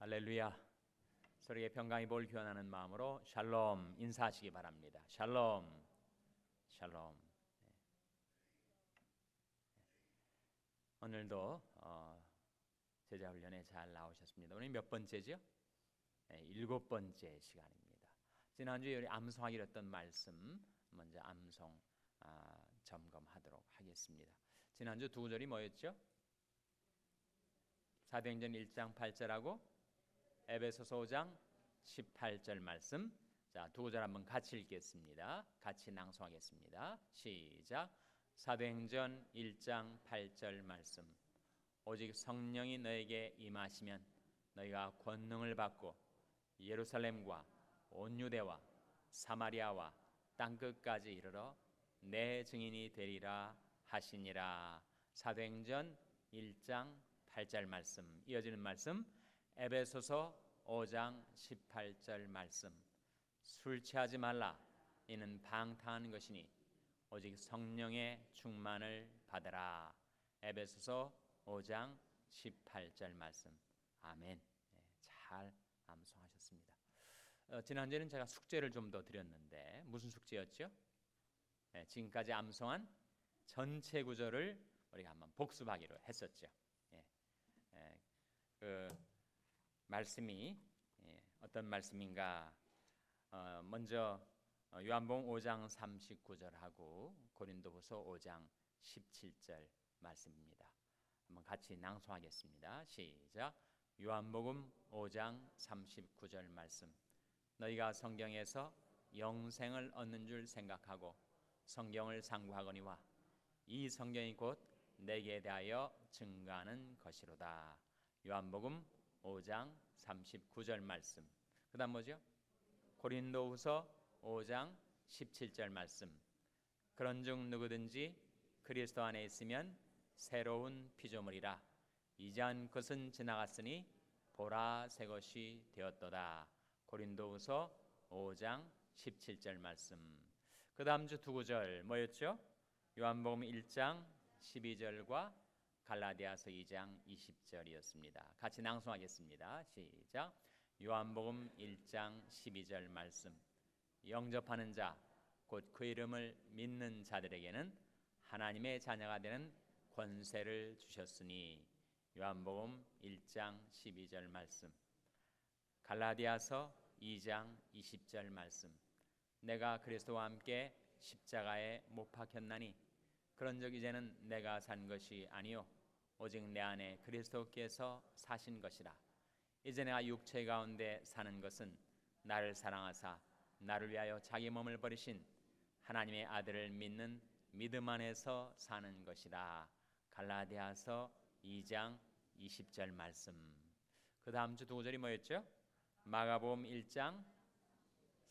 할렐루야. 서로의 평강의 복을 기원하는 마음으로 샬롬 인사하시기 바랍니다. 샬롬. 샬롬. 오늘도 제자 훈련에 잘 나오셨습니다. 오늘 몇 번째죠? 7번째 시간입니다. 지난주에 우리 암송하기로 했던 말씀 먼저 암송 점검하도록 하겠습니다. 지난주 두 구절이 뭐였죠? 사도행전 1장 8절하고 에베소서 5장 18절 말씀. 자, 두 구절 한번 같이 읽겠습니다. 같이 낭송하겠습니다. 시작. 사도행전 1장 8절 말씀. 오직 성령이 너에게 임하시면 너희가 권능을 받고 예루살렘과 온 유대와 사마리아와 땅끝까지 이르러 내 증인이 되리라 하시니라. 사도행전 1장 8절 말씀. 이어지는 말씀 에베소서 5장 18절 말씀. 술 취하지 말라. 이는 방탕한 것이니 오직 성령의 충만을 받으라. 에베소서 5장 18절 말씀. 아멘. 잘 암송하셨습니다. 지난주에는 제가 숙제를 좀 더 드렸는데 무슨 숙제였죠? 지금까지 암송한 전체 구절을 우리가 한번 복습하기로 했었죠. 그 말씀이 어떤 말씀인가? 먼저 요한복음 5장 39절하고 고린도후서 5장 17절 말씀입니다. 한번 같이 낭송하겠습니다. 시작. 요한복음 5장 39절 말씀. 너희가 성경에서 영생을 얻는 줄 생각하고 성경을 상고하거니와 이 성경이 곧 내게 대하여 증거하는 것이로다. 요한복음 5장 39절 말씀. 그 다음 뭐죠? 고린도후서 5장 17절 말씀. 그런즉 누구든지 그리스도 안에 있으면 새로운 피조물이라. 이전 것은 지나갔으니 보라 새 것이 되었도다. 고린도후서 5장 17절 말씀. 그 다음 주 두 구절 뭐였죠? 요한복음 1장 12절과 갈라디아서 2장 20절이었습니다. 같이 낭송하겠습니다. 시작. 요한복음 1장 12절 말씀. 영접하는 자 곧 그 이름을 믿는 자들에게는 하나님의 자녀가 되는 권세를 주셨으니. 요한복음 1장 12절 말씀. 갈라디아서 2장 20절 말씀. 내가 그리스도와 함께 십자가에 못 박혔나니 그런즉 이제는 내가 산 것이 아니요 오직 내 안에 그리스도께서 사신 것이라. 이제 내가 육체 가운데 사는 것은 나를 사랑하사 나를 위하여 자기 몸을 버리신 하나님의 아들을 믿는 믿음 안에서 사는 것이라. 갈라디아서 2장 20절 말씀. 그 다음 주 두 구절이 뭐였죠? 마가복음 1장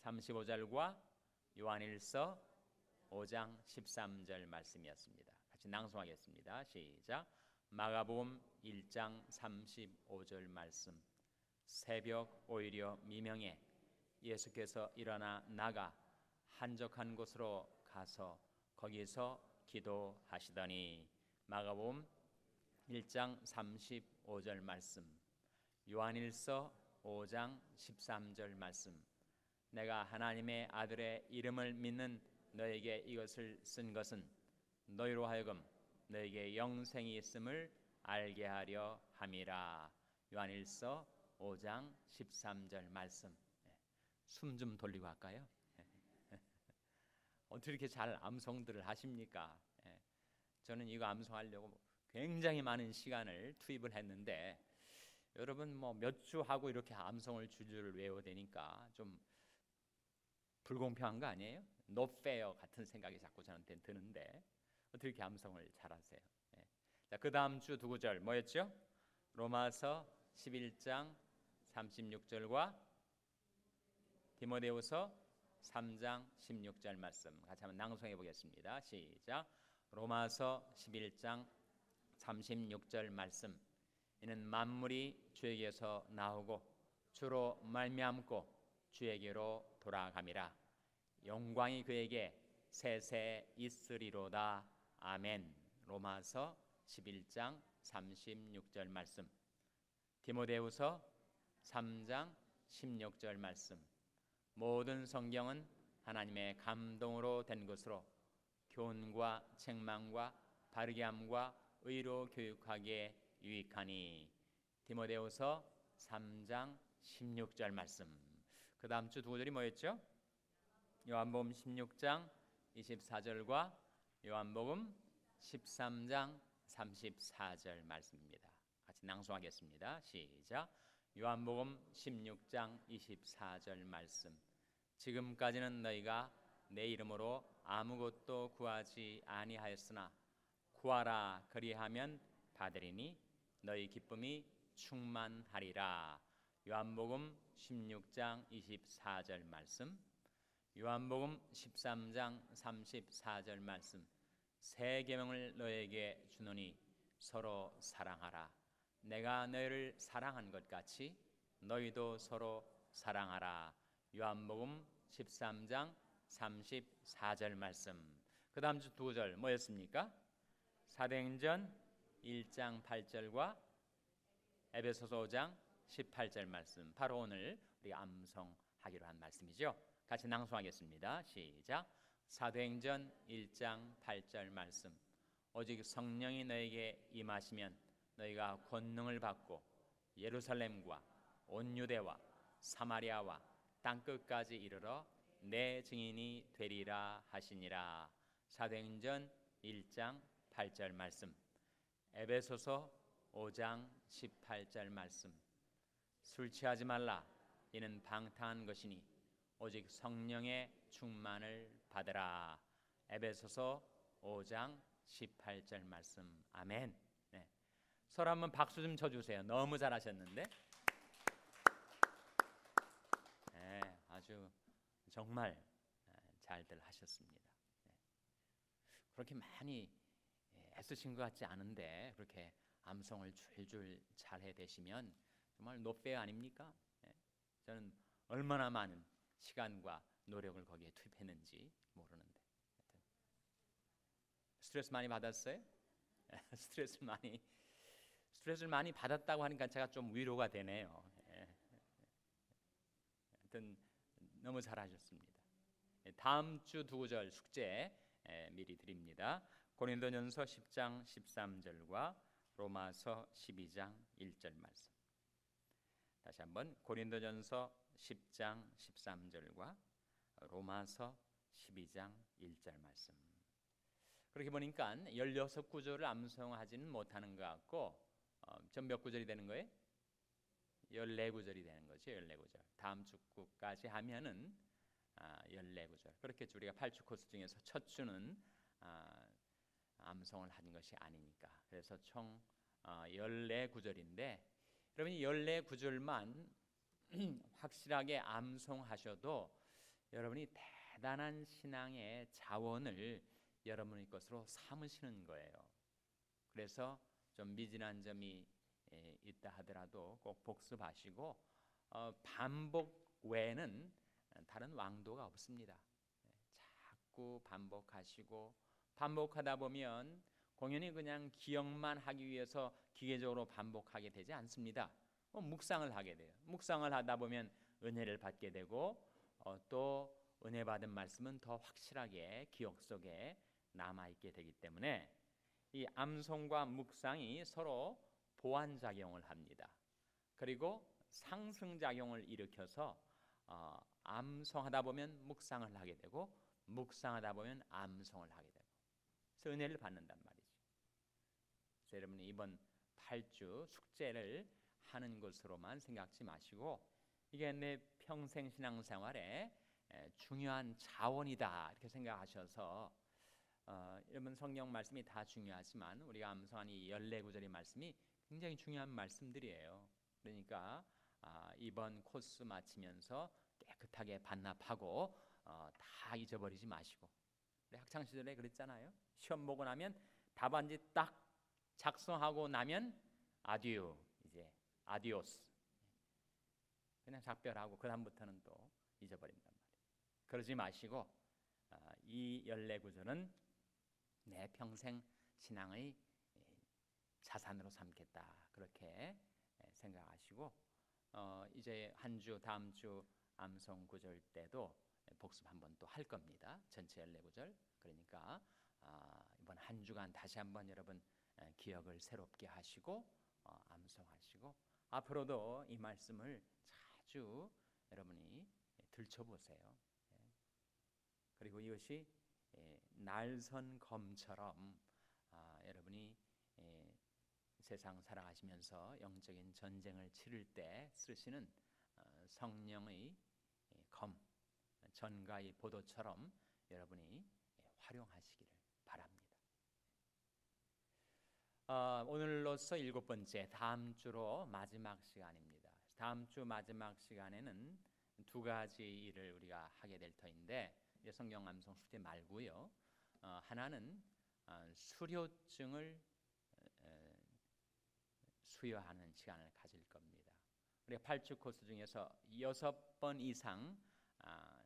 35절과 요한일서 5장 13절 말씀이었습니다. 같이 낭송하겠습니다. 시작. 마가복음 1장 35절 말씀. 새벽 오히려 미명에 예수께서 일어나 나가 한적한 곳으로 가서 거기서 기도하시더니. 마가복음 1장 35절 말씀. 요한일서 5장 13절 말씀. 내가 하나님의 아들의 이름을 믿는 너에게 이것을 쓴 것은 너희로 하여금 너에게 영생이 있음을 알게 하려 함이라. 요한일서 5장 13절 말씀. 숨 좀 돌리고 할까요? 어떻게 이렇게 잘 암송들을 하십니까? 저는 이거 암송하려고 굉장히 많은 시간을 투입을 했는데 여러분 뭐 몇 주 하고 이렇게 암송을 주주를 외워야 되니까 좀 불공평한 거 아니에요? No fair 같은 생각이 자꾸 저한테 드는데 어떻게 이렇게 암송을 잘하세요? 자, 그 다음 주 두 구절 뭐였죠? 로마서 11장 36절과 디모데후서 3장 16절 말씀 같이 한번 낭송해 보겠습니다. 시작. 로마서 11장 36절 말씀. 이는 만물이 주에게서 나오고 주로 말미암고 주에게로 돌아감이라. 영광이 그에게 세세 있으리로다. 아멘. 로마서 11장 36절 말씀. 디모데후서 3장 16절 말씀. 모든 성경은 하나님의 감동으로 된 것으로 교훈과 책망과 바르게 함과 의로 교육하기에 유익하니. 디모데후서 3장 16절 말씀. 그 다음 주 두 구절이 뭐였죠? 요한복음 16장 24절과 요한복음 13장 34절 말씀입니다. 같이 낭송하겠습니다. 시작. 요한복음 16장 24절 말씀. 지금까지는 너희가 내 이름으로 아무것도 구하지 아니하였으나 구하라 그리하면 받으리니 너희 기쁨이 충만하리라. 요한복음 16장 24절 말씀. 요한복음 13장 34절 말씀. 새 계명을 너에게 주노니 서로 사랑하라. 내가 너희를 사랑한 것 같이 너희도 서로 사랑하라. 요한복음 13장 34절 말씀. 그 다음 주 두 구절 뭐였습니까? 사도행전 1장 8절과 에베소서 5장 18절 말씀. 바로 오늘 우리가 암송하기로 한 말씀이죠. 같이 낭송하겠습니다. 시작. 사도행전 1장 8절 말씀. 오직 성령이 너에게 임하시면 너희가 권능을 받고 예루살렘과 온 유대와 사마리아와 땅끝까지 이르러 내 증인이 되리라 하시니라. 사도행전 1장 8절 말씀. 에베소서 5장 18절 말씀. 술 취하지 말라. 이는 방탕한 것이니 오직 성령의 충만을 받으라. 에베소서 5장 18절 말씀. 아멘. 네. 서로 한번 박수 좀 쳐주세요. 너무 잘하셨는데. 네, 아주 정말 잘들 하셨습니다. 네. 그렇게 많이 애쓰신 것 같지 않은데 그렇게 암송을 줄줄 잘 해대시면 정말 노페 아닙니까? 네. 저는 얼마나 많은 시간과 노력을 거기에 투입했는지 모르는데 스트레스 많이 받았어요? 스트레스를 많이 받았다고 하니까 제가 좀 위로가 되네요. 하여튼 너무 잘하셨습니다. 다음 주 두 구절 숙제 미리 드립니다. 고린도전서 10장 13절과 로마서 12장 1절 말씀. 다시 한번 고린도전서 10장 13절과 로마서 12장 1절 말씀. 그렇게 보니까 16구절을 암송하지는 못하는 것 같고 전 몇 구절이 되는 거예요? 14구절이 되는 거죠. 14구절. 다음 주까지 하면은 14구절. 그렇게 우리가 8주 코스 중에서 첫 주는 암송을 하는 것이 아니니까. 그래서 총 14구절인데 여러분이 14구절만 확실하게 암송하셔도 여러분이 대단한 신앙의 자원을 여러분의 것으로 삼으시는 거예요. 그래서 좀 미진한 점이 있다 하더라도 꼭 복습하시고 반복 외에는 다른 왕도가 없습니다. 자꾸 반복하시고 반복하다 보면 공연히 그냥 기억만 하기 위해서 기계적으로 반복하게 되지 않습니다. 묵상을 하게 돼요. 묵상을 하다 보면 은혜를 받게 되고 또 은혜 받은 말씀은 더 확실하게 기억 속에 남아있게 되기 때문에 이 암송과 묵상이 서로 보완작용을 합니다. 그리고 상승작용을 일으켜서 암송하다 보면 묵상을 하게 되고 묵상하다 보면 암송을 하게 되고 그래서 은혜를 받는단 말이죠. 그래서 여러분이 이번 8주 숙제를 하는 것으로만 생각지 마시고 이게 내 평생 신앙생활에 중요한 자원이다 이렇게 생각하셔서 여러분 성경 말씀이 다 중요하지만 우리가 암송한 이 14구절의 말씀이 굉장히 중요한 말씀들이에요. 그러니까 이번 코스 마치면서 깨끗하게 반납하고 다 잊어버리지 마시고 우리 학창시절에 그랬잖아요. 시험 보고 나면 답안지 딱 작성하고 나면 아디오 이제 아디오스 그냥 작별하고 그 다음부터는 또 잊어버린단 말이에요. 그러지 마시고 이 14구절은 내 평생 신앙의 자산으로 삼겠다 그렇게 생각하시고 이제 한 주 다음 주 암송 구절 때도 복습 한번 또 할 겁니다. 전체 14구절. 그러니까 이번 한 주간 다시 한번 여러분 기억을 새롭게 하시고 암송하시고 앞으로도 이 말씀을 자주 여러분이 들춰보세요. 그리고 이것이 날선 검처럼 여러분이 세상 살아가시면서 영적인 전쟁을 치를 때 쓰시는 성령의 검, 전가의 보도처럼 여러분이 활용하시기를 바랍니다. 오늘로써 7번째, 다음 주로 마지막 시간입니다. 다음 주 마지막 시간에는 두 가지 일을 우리가 하게 될 터인데 성경 암송 숙제 말고요. 하나는 수료증을 수여하는 시간을 가질 겁니다. 우리가 8주 코스 중에서 6번 이상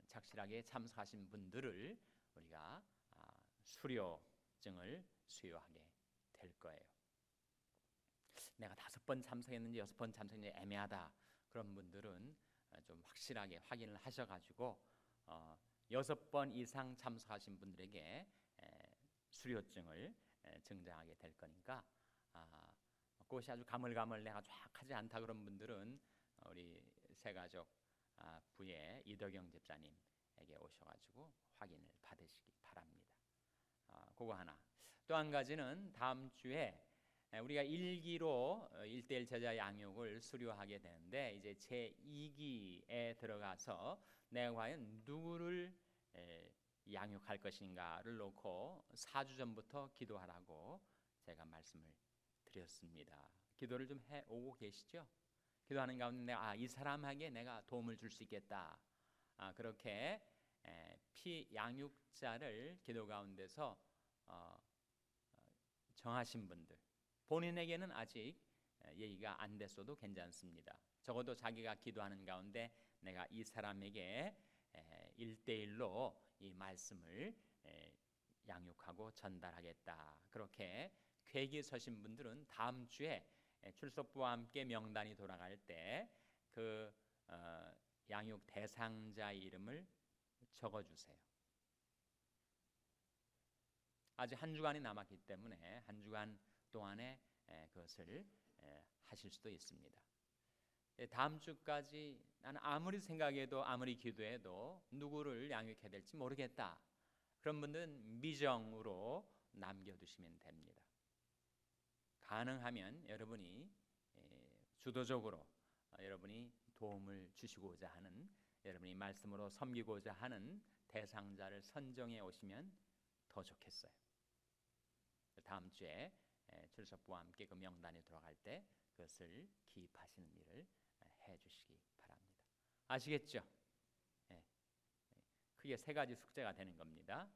착실하게 참석하신 분들을 우리가 수료증을 수여하게 될 거예요. 내가 5번 참석했는지 6번 참석했는지 애매하다 그런 분들은 좀 확실하게 확인을 하셔가지고 6번 이상 참석하신 분들에게 수료증을 증정하게 될 거니까 그것이 아주 가물가물 내가 쫙 하지 않다 그런 분들은 우리 새가족 부의 이덕영 집사님에게 오셔가지고 확인을 받으시기 바랍니다. 그거 하나. 또 한 가지는 다음 주에 우리가 1기로 1:1 제자 양육을 수료하게 되는데 이제 제2기에 들어가서 내가 과연 누구를 양육할 것인가를 놓고 4주 전부터 기도하라고 제가 말씀을 드렸습니다. 기도를 좀 해오고 계시죠? 기도하는 가운데 이 사람에게 내가 도움을 줄 수 있겠다. 그렇게 피양육자를 기도 가운데서 정하신 분들, 본인에게는 아직 얘기가 안 됐어도 괜찮습니다. 적어도 자기가 기도하는 가운데 내가 이 사람에게 1:1로 이 말씀을 양육하고 전달하겠다. 그렇게 계획이 서신 분들은 다음 주에 출석부와 함께 명단이 돌아갈 때 그 양육 대상자의 이름을 적어주세요. 아직 한 주간이 남았기 때문에 한 주간 동안에 그것을 하실 수도 있습니다. 다음 주까지 나는 아무리 생각해도 아무리 기도해도 누구를 양육해야 될지 모르겠다. 그런 분들은 미정으로 남겨두시면 됩니다. 가능하면 여러분이 주도적으로 여러분이 도움을 주시고자 하는 여러분이 말씀으로 섬기고자 하는 대상자를 선정해 오시면 더 좋겠어요. 다음 주에 출석부와 함께 그 명단에 들어갈 때 그것을 기입하시는 일을 해주시기 바랍니다. 아시겠죠? 크게 3가지 숙제가 되는 겁니다.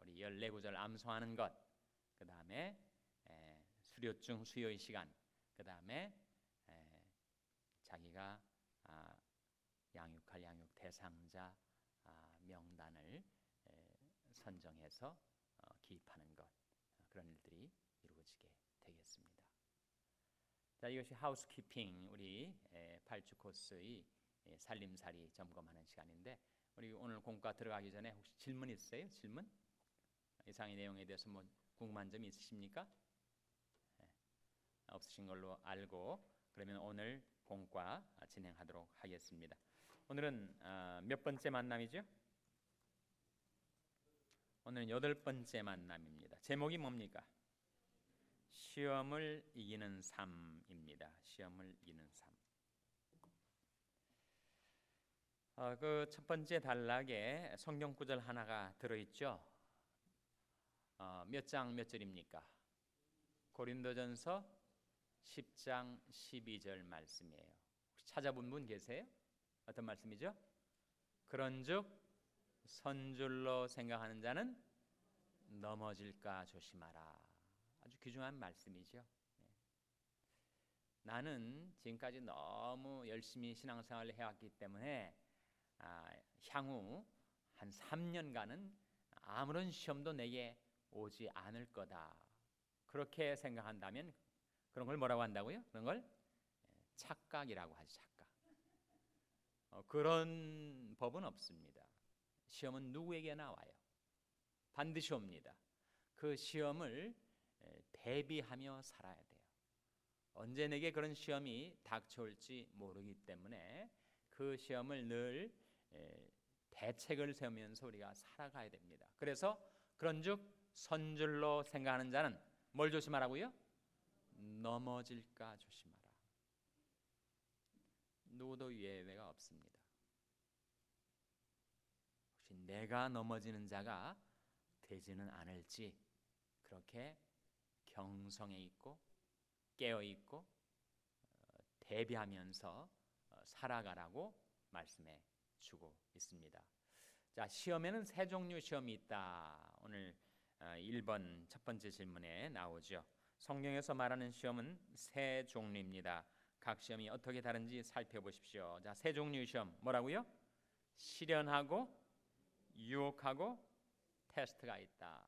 우리 14구절 암송하는 것, 그 다음에 수료증 수요의 시간, 그 다음에 자기가 양육할 양육 대상자 명단을 선정해서 기입하는 것, 그런 일들이 이루어지게 되겠습니다. 자, 이것이 하우스키핑 우리 8주 코스의 살림살이 점검하는 시간인데 우리 오늘 공과 들어가기 전에 혹시 질문 있어요? 질문? 이상의 내용에 대해서 뭐 궁금한 점이 있으십니까? 없으신 걸로 알고 그러면 오늘 공과 진행하도록 하겠습니다. 오늘은 몇 번째 만남이죠? 오늘은 8번째 만남입니다. 제목이 뭡니까? 시험을 이기는 삶입니다. 시험을 이기는 삶. 그 첫 번째 단락에 성경 구절 하나가 들어있죠. 몇 장 몇 절입니까? 고린도전서 10장 12절 말씀이에요. 혹시 찾아본 분 계세요? 어떤 말씀이죠? 그런즉 선줄로 생각하는 자는 넘어질까 조심하라. 아주 귀중한 말씀이죠. 나는 지금까지 너무 열심히 신앙생활을 해왔기 때문에 향후 한 3년간은 아무런 시험도 내게 오지 않을 거다. 그렇게 생각한다면 그런 걸 뭐라고 한다고요? 그런 걸 착각이라고 하죠. 착각. 그런 법은 없습니다. 시험은 누구에게 나와요. 반드시 옵니다. 그 시험을 대비하며 살아야 돼요. 언제 내게 그런 시험이 닥쳐올지 모르기 때문에 그 시험을 늘 대책을 세우면서 우리가 살아가야 됩니다. 그래서 그런즉 선줄로 생각하는 자는 뭘 조심하라고요? 넘어질까 조심하라. 누구도 예외가 없습니다. 혹시 내가 넘어지는 자가 되지는 않을지 그렇게 경성에 있고 깨어 있고 대비하면서 살아가라고 말씀해 주고 있습니다. 자, 시험에는 세 종류 시험이 있다. 오늘 1번 첫 번째 질문에 나오죠. 성경에서 말하는 시험은 세 종류입니다. 각 시험이 어떻게 다른지 살펴보십시오. 자, 세 종류의 시험 뭐라고요? 시련하고 유혹하고 테스트가 있다.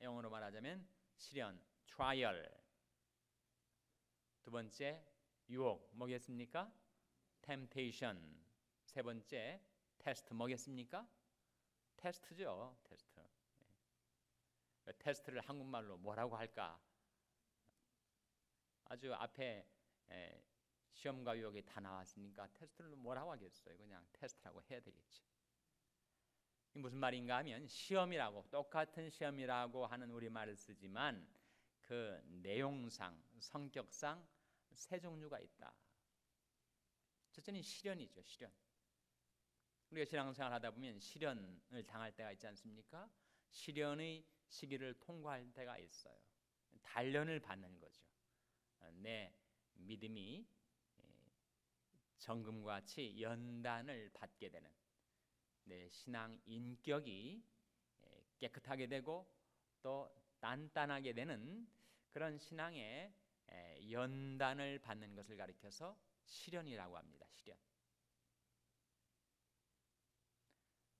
영어로 말하자면 시련, trial. 두 번째 유혹 뭐겠습니까? temptation. 세 번째 테스트 뭐겠습니까? 테스트죠. 테스트. 테스트를 한국말로 뭐라고 할까? 아주 앞에 시험과 유혹이 다 나왔으니까 테스트를 뭐라고 하겠어요? 그냥 테스트라고 해야 되겠지. 이게 무슨 말인가 하면 시험이라고 똑같은 시험이라고 하는 우리말을 쓰지만 그 내용상 성격상 세 종류가 있다. 첫째는 시련이죠. 시련. 우리가 신앙생활 하다 보면 시련을 당할 때가 있지 않습니까? 시련의 시기를 통과할 때가 있어요. 단련을 받는 거죠. 내 믿음이 정금과 같이 연단을 받게 되는 내 신앙 인격이 깨끗하게 되고 또 단단하게 되는 그런 신앙의 연단을 받는 것을 가리켜서 시련이라고 합니다. 시련.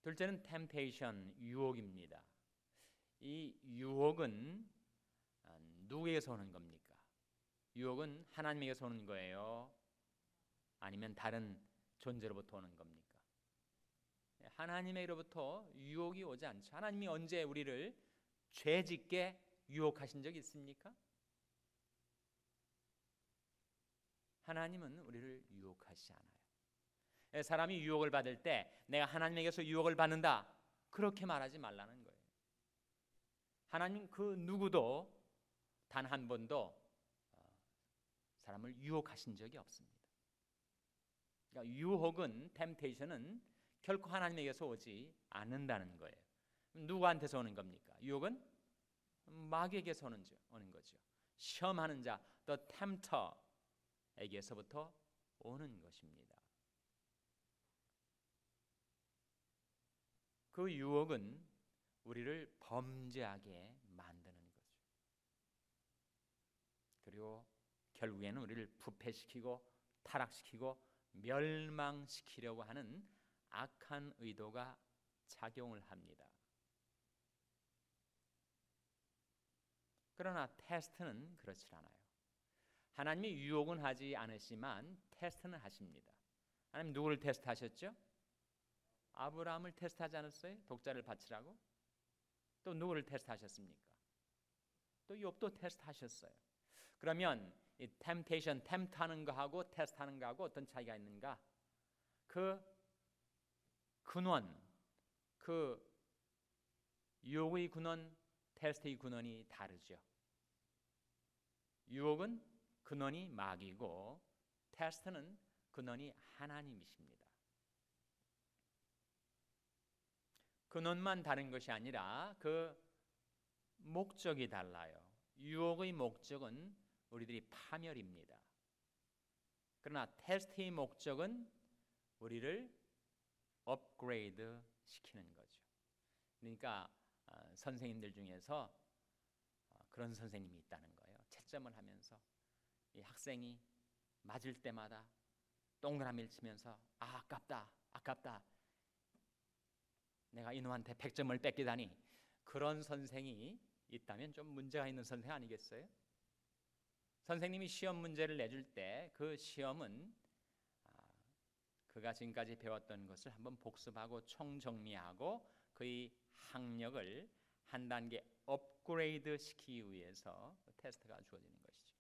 둘째는 temptation, 유혹입니다. 이 유혹은 누구에게서 오는 겁니까? 유혹은 하나님에게서 오는 거예요? 아니면 다른 존재로부터 오는 겁니까? 하나님으로부터 유혹이 오지 않죠. 하나님이 언제 우리를 죄짓게 유혹하신 적 있습니까? 하나님은 우리를 유혹하지 않아요. 사람이 유혹을 받을 때 내가 하나님에게서 유혹을 받는다 그렇게 말하지 말라는 거예요. 하나님 그 누구도 단 한 번도 사람을 유혹하신 적이 없습니다. 그러니까 유혹은 temptation은 결코 하나님에게서 오지 않는다는 거예요. 누구한테서 오는 겁니까? 유혹은 마귀에게서 오는 거죠. 시험하는 자, the tempter에게서부터 오는 것입니다. 그 유혹은 우리를 범죄하게 만드는 거죠. 그리고 결국에는 우리를 부패시키고 타락시키고 멸망시키려고 하는 악한 의도가 작용을 합니다. 그러나 테스트는 그렇지 않아요. 하나님이 유혹은 하지 않으시지만 테스트는 하십니다. 하나님 누구를 테스트하셨죠? 아브라함을 테스트하지 않았어요? 독자를 바치라고? 또 누구를 테스트하셨습니까? 또 욥도 테스트하셨어요. 그러면 이 temptation, tempt하는 거하고 테스트하는 거하고 어떤 차이가 있는가? 그 근원, 그 유혹의 근원, 테스트의 근원이 다르죠. 유혹은 근원이 마귀고 테스트는 근원이 하나님이십니다. 근원만 다른 것이 아니라 그 목적이 달라요. 유혹의 목적은 우리들이 파멸입니다. 그러나 테스트의 목적은 우리를 업그레이드 시키는 거죠. 그러니까 선생님들 중에서 그런 선생님이 있다는 거예요. 채점을 하면서 이 학생이 맞을 때마다 동그라미를 치면서 아깝다 아깝다 내가 이놈한테 100점을 뺏기다니, 그런 선생이 있다면 좀 문제가 있는 선생 아니겠어요? 선생님이 시험 문제를 내줄 때 그 시험은 우리가 지금까지 배웠던 것을 한번 복습하고 총정리하고 그의 학력을 한 단계 업그레이드 시키기 위해서 테스트가 주어지는 것이죠.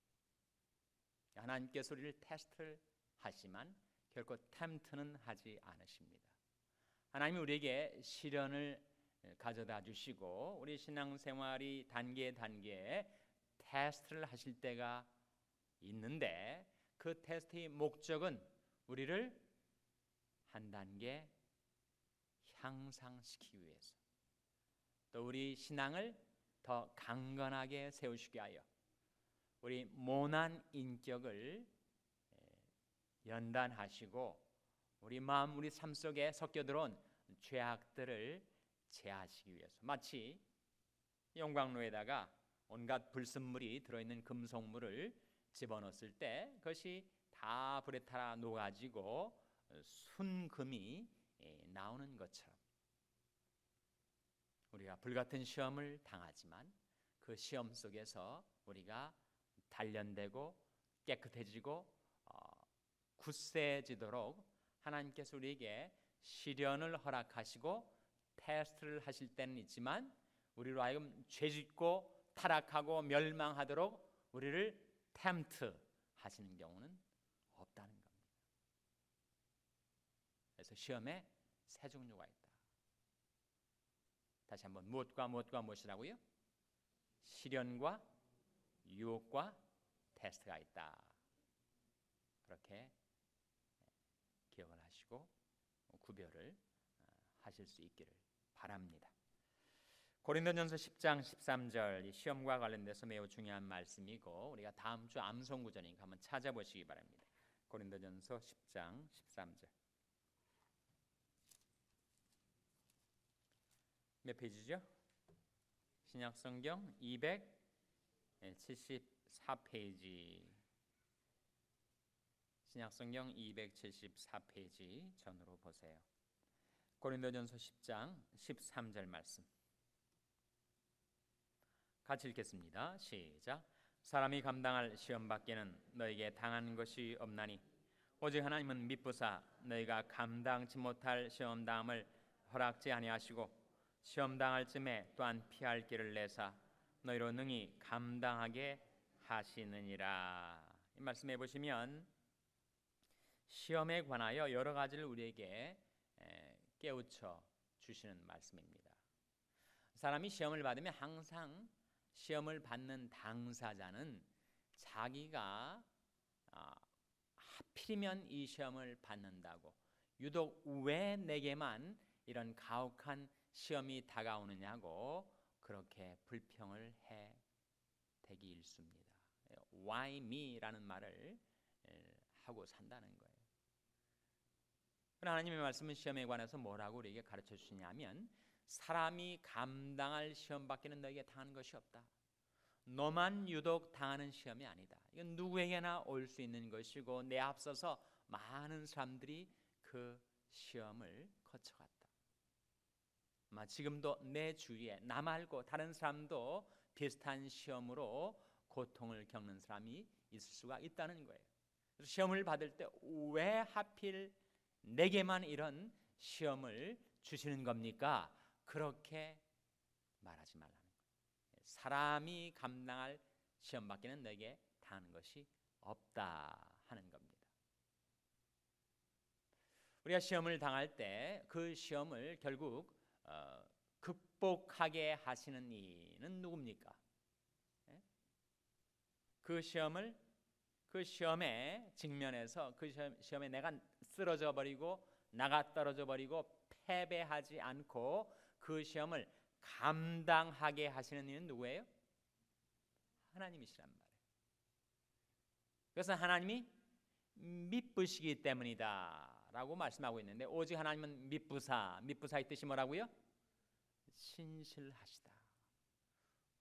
하나님께서 우리를 테스트를 하시지만 결코 템트는 하지 않으십니다. 하나님이 우리에게 시련을 가져다 주시고 우리 신앙생활이 단계에 테스트를 하실 때가 있는데 그 테스트의 목적은 우리를 한 단계 향상시키기 위해서 또 우리 신앙을 더 강건하게 세우시게 하여 우리 모난 인격을 연단하시고 우리 마음, 우리 삶 속에 섞여 들어온 죄악들을 제하시기 위해서 마치 용광로에다가 온갖 불순물이 들어있는 금속물을 집어넣었을 때 그것이 다 불에 타라 녹아지고 순금이 나오는 것처럼 우리가 불같은 시험을 당하지만 그 시험 속에서 우리가 단련되고 깨끗해지고 굳세지도록 하나님께서 우리에게 시련을 허락하시고 테스트를 하실 때는 있지만 우리로 하여금 죄짓고 타락하고 멸망하도록 우리를 템트 하시는 경우는 없다는 겁니다. 그래서 시험에 세 종류가 있다. 다시 한번 무엇과 무엇이라고요? 시련과 유혹과 테스트가 있다. 그렇게 기억을 하시고 구별을 하실 수 있기를 바랍니다. 고린도전서 10장 13절 이 시험과 관련돼서 매우 중요한 말씀이고 우리가 다음 주 암송 구절이니까 한번 찾아보시기 바랍니다. 고린도전서 10장 13절 몇 페이지죠? 신약성경 274페이지 신약성경 274페이지 전으로 보세요. 고린도전서 10장 13절 말씀 같이 읽겠습니다. 시작. 사람이 감당할 시험 밖에는 너에게 당한 것이 없나니 오직 하나님은 미쁘사 너희가 감당치 못할 시험 당함을 허락지 아니하시고 시험 당할 쯤에 또한 피할 길을 내사 너희로 능히 감당하게 하시느니라. 이 말씀해 보시면 시험에 관하여 여러 가지를 우리에게 깨우쳐 주시는 말씀입니다. 사람이 시험을 받으면 항상 시험을 받는 당사자는 자기가 하필이면 이 시험을 받는다고 유독 왜 내게만 이런 가혹한 시험이 다가오느냐고 그렇게 불평을 해 대기 일쑤입니다. Why me라는 말을 하고 산다는 거예요. 하나님의 말씀은 시험에 관해서 뭐라고 우리에게 가르쳐 주시냐면 사람이 감당할 시험 밖에는 너에게 당하는 것이 없다. 너만 유독 당하는 시험이 아니다. 이건 누구에게나 올 수 있는 것이고 내 앞서서 많은 사람들이 그 시험을 거쳐갔다. 지금도 내 주위에 나 말고 다른 사람도 비슷한 시험으로 고통을 겪는 사람이 있을 수가 있다는 거예요. 그래서 시험을 받을 때 왜 하필 내게만 이런 시험을 주시는 겁니까? 그렇게 말하지 말라는 거예요. 사람이 감당할 시험 밖에는 너에게 당하는 것이 없다 하는 겁니다. 우리가 시험을 당할 때 그 시험을 결국 극복하게 하시는 이는 누굽니까? 그 시험에 직면해서 그 시험에 내가 쓰러져 버리고 나가 떨어져 버리고 패배하지 않고 그 시험을 감당하게 하시는 이는 누구예요? 하나님이시란 말이에요. 그래서 하나님이 미쁘시기 때문이다 라고 말씀하고 있는데 오직 하나님은 미쁘사의 뜻이 뭐라고요? 신실하시다.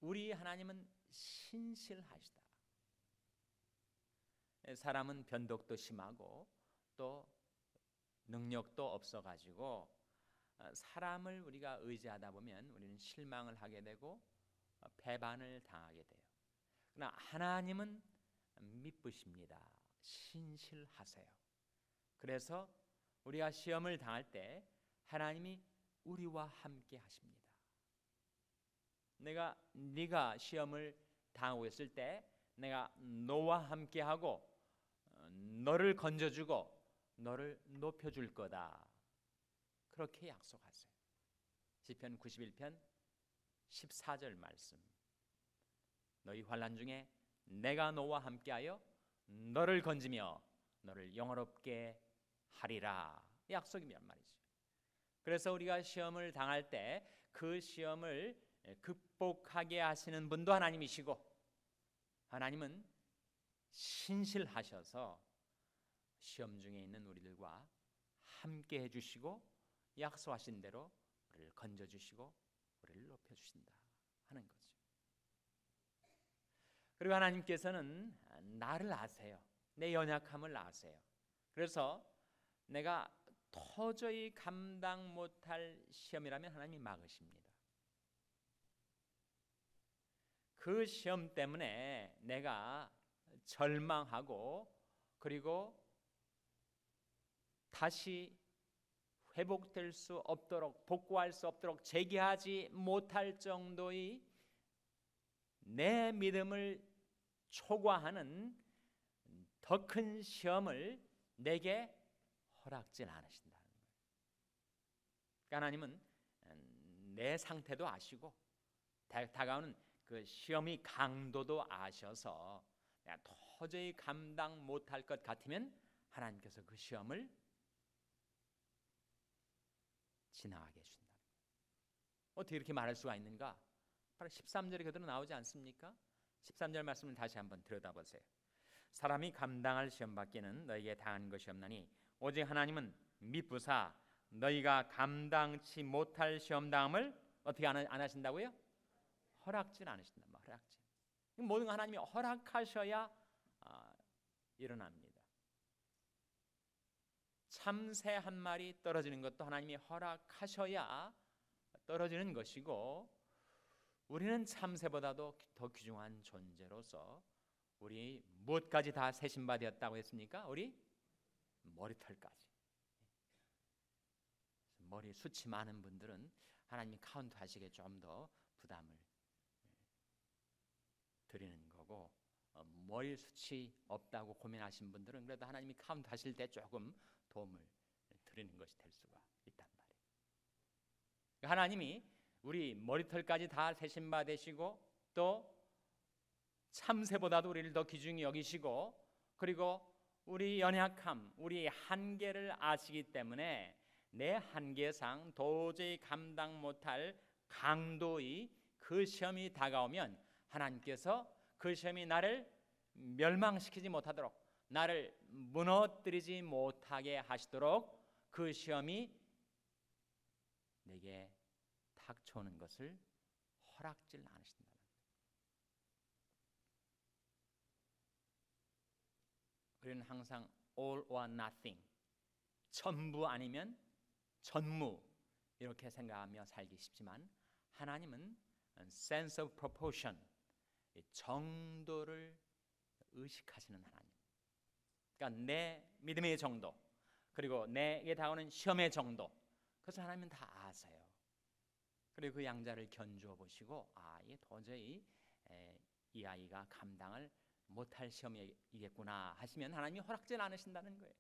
우리 하나님은 신실하시다. 사람은 변덕도 심하고 또 능력도 없어가지고 사람을 우리가 의지하다 보면 우리는 실망을 하게 되고 배반을 당하게 돼요. 그러나 하나님은 미쁘십니다. 신실하세요. 그래서 우리가 시험을 당할 때 하나님이 우리와 함께 하십니다. 네가 시험을 당하고 있을 때 내가 너와 함께하고 너를 건져주고 너를 높여줄 거다. 그렇게 약속하세요. 시편 91편 14절 말씀. 너희 환난 중에 내가 너와 함께하여 너를 건지며 너를 영화롭게 하리라. 약속이란 말이죠. 그래서 우리가 시험을 당할 때 그 시험을 극복하게 하시는 분도 하나님이시고, 하나님은 신실하셔서 시험 중에 있는 우리들과 함께 해주시고 약속하신 대로 우리를 건져주시고 우리를 높여주신다 하는 거죠. 그리고 하나님께서는 나를 아세요. 내 연약함을 아세요. 그래서 내가 도저히 감당 못할 시험이라면 하나님이 막으십니다. 그 시험 때문에 내가 절망하고 그리고 다시 회복될 수 없도록, 복구할 수 없도록, 재기하지 못할 정도의 내 믿음을 초과하는 더 큰 시험을 내게 허락질 않으신다는 거예요. 그러니까 하나님은 내 상태도 아시고 다가오는 그 시험의 강도도 아셔서 내가 도저히 감당 못할 것 같으면 하나님께서 그 시험을 지나가게 해준다. 어떻게 이렇게 말할 수가 있는가? 바로 13절에 그대로 나오지 않습니까? 13절 말씀을 다시 한번 들여다보세요. 사람이 감당할 시험 밖에는 너희에게 당한 것이 없나니 오직 하나님은 미쁘사 너희가 감당치 못할 시험 당함을 어떻게 안 하신다고요? 허락질 않으신다. 허락질. 모든 하나님이 허락하셔야 일어납니다. 참새 한 마리 떨어지는 것도 하나님이 허락하셔야 떨어지는 것이고, 우리는 참새보다도 더 귀중한 존재로서 우리 무엇까지 다 세신받았다고 했습니까? 우리 머리털까지. 머리 숱이 많은 분들은 하나님이 카운트 하시기에 좀 더 부담을 드리는 거고, 머리 숱이 없다고 고민하신 분들은 그래도 하나님이 카운트 하실 때 조금 도움을 드리는 것이 될 수가 있단 말이에요. 하나님이 우리 머리털까지 다 세신받으시고 또 참새보다도 우리를 더 귀중히 여기시고, 그리고 우리 연약함, 우리 한계를 아시기 때문에 내 한계상 도저히 감당 못할 강도의 그 시험이 다가오면 하나님께서 그 시험이 나를 멸망시키지 못하도록, 나를 무너뜨리지 못하게 하시도록 그 시험이 내게 닥쳐오는 것을 허락질 않으신다. 우리는 항상 all or nothing, 전부 아니면 전무 이렇게 생각하며 살기 쉽지만 하나님은 sense of proportion, 정도를 의식하시는 하나님. 그러니까 내 믿음의 정도, 그리고 내게 다가오는 시험의 정도, 그것을 하나님은 다 아세요. 그리고 그 양자를 견주어 보시고 이게 도저히 이 아이가 감당을 못할 시험이겠구나 하시면 하나님이 허락질 않으신다는 거예요.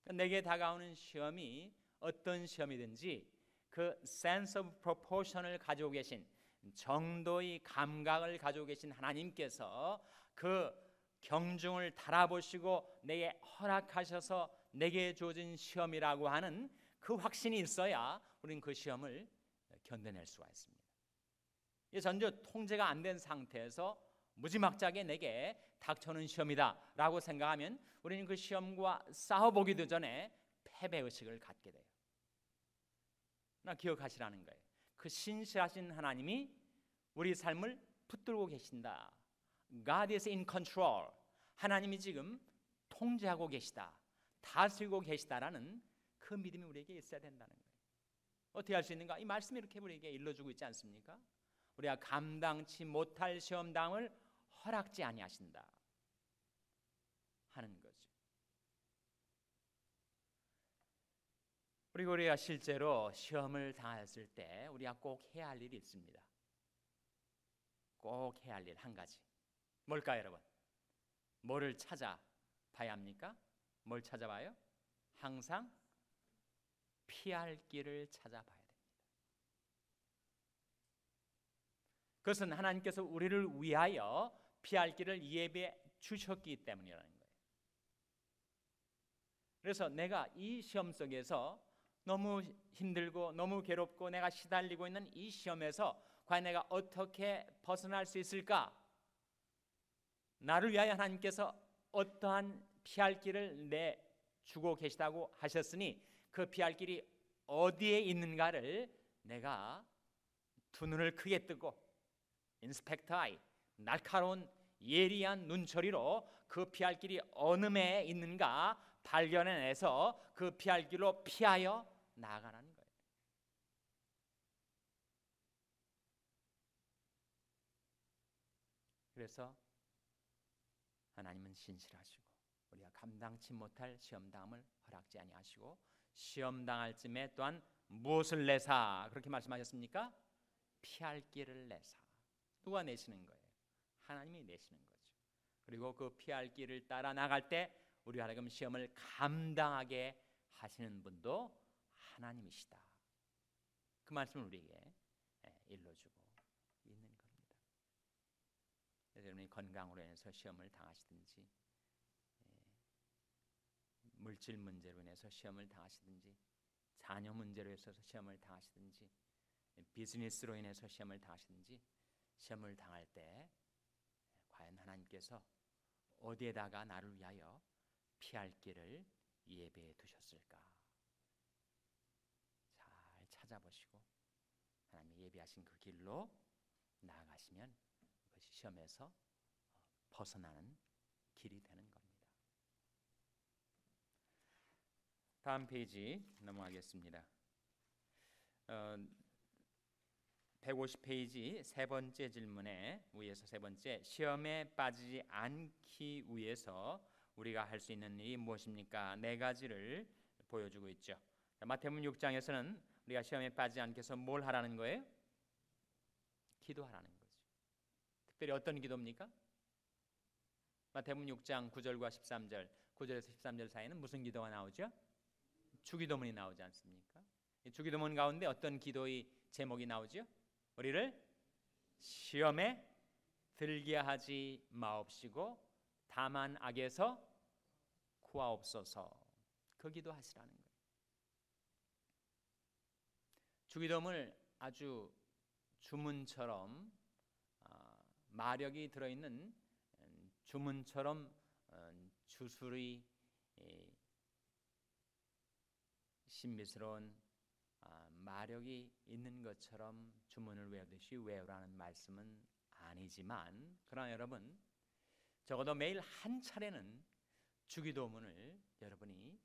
그러니까 내게 다가오는 시험이 어떤 시험이든지 그 sense of proportion을 가지고 계신, 정도의 감각을 가지고 계신 하나님께서 그 경중을 달아보시고 내게 허락하셔서 내게 주어진 시험이라고 하는 그 확신이 있어야 우리는 그 시험을 견뎌낼 수가 있습니다. 이 전혀 통제가 안 된 상태에서 무지막지하게 내게 닥쳐오는 시험이다 라고 생각하면 우리는 그 시험과 싸워보기도 전에 패배의식을 갖게 돼요. 나 기억하시라는 거예요. 그 신실하신 하나님이 우리 삶을 붙들고 계신다. God is in control. 하나님이 지금 통제하고 계시다, 다스리고 계시다라는 그 믿음이 우리에게 있어야 된다는 거예요. 어떻게 할 수 있는가? 이 말씀이 이렇게 우리에게 일러주고 있지 않습니까? 우리가 감당치 못할 시험당을 허락지 아니하신다 하는 거죠. 그리고 우리가 실제로 시험을 당했을 때 우리가 꼭 해야 할 일이 있습니다. 꼭 해야 할 일 한 가지. 뭘까요, 여러분? 뭐를 찾아봐야 합니까? 뭘 찾아봐요? 항상 피할 길을 찾아봐야 됩니다. 그것은 하나님께서 우리를 위하여 피할 길을 예비해 주셨기 때문이라는 거예요. 그래서 내가 이 시험 속에서 너무 힘들고 너무 괴롭고 내가 시달리고 있는 이 시험에서 과연 내가 어떻게 벗어날 수 있을까? 나를 위하여 하나님께서 어떠한 피할 길을 내주고 계시다고 하셨으니 그 피할 길이 어디에 있는가를 내가 두 눈을 크게 뜨고 인스펙터 아이, 날카로운 예리한 눈초리로 그 피할 길이 어느 매에 있는가 발견해내서 그 피할 길로 피하여 나아가라는 거예요. 그래서 하나님은 신실하시고 우리가 감당치 못할 시험당함을 허락지 아니하시고 시험당할 쯤에 또한 무엇을 내사 그렇게 말씀하셨습니까? 피할 길을 내사. 누가 내시는 거예요? 하나님이 내시는 거죠. 그리고 그 피할 길을 따라 나갈 때 우리 하나님 시험을 감당하게 하시는 분도 하나님이시다. 그 말씀을 우리에게 일러주고 있는 겁니다. 여러분이 건강으로 인해서 시험을 당하시든지 물질 문제로 인해서 시험을 당하시든지 자녀 문제로 해서 시험을 당하시든지 비즈니스로 인해서 시험을 당하시든지 시험을 당할 때 과연 하나님께서 어디에다가 나를 위하여 피할 길을 예배해 두셨을까? 잘 찾아보시고 하나님이 예비하신 그 길로 나아가시면 그것이 시험에서 벗어나는 길이 되는 겁니다. 다음 페이지 넘어가겠습니다. 150페이지 세 번째 질문에 위에서 세 번째 시험에 빠지지 않기 위해서 우리가 할 수 있는 일이 무엇입니까? 네 가지를 보여주고 있죠. 마태복음 6장에서는 우리가 시험에 빠지지 않게 해서 뭘 하라는 거예요? 기도하라는 거죠. 특별히 어떤 기도입니까? 마태복음 6장 9절과 13절 9절에서 13절 사이에는 무슨 기도가 나오죠? 주기도문이 나오지 않습니까? 이 주기도문 가운데 어떤 기도의 제목이 나오죠? 우리를 시험에 들게 하지 마옵시고 다만 악에서 구하옵소서. 그 기도하시라는 거예요. 주기도문을 아주 주문처럼 마력이 들어있는 주문처럼 주술의 신비스러운 마력이 있는 것처럼 주문을 외우듯이 외우라는 말씀은 아니지만 그러나 여러분 적어도 매일 한 차례는 주기도문을 여러분이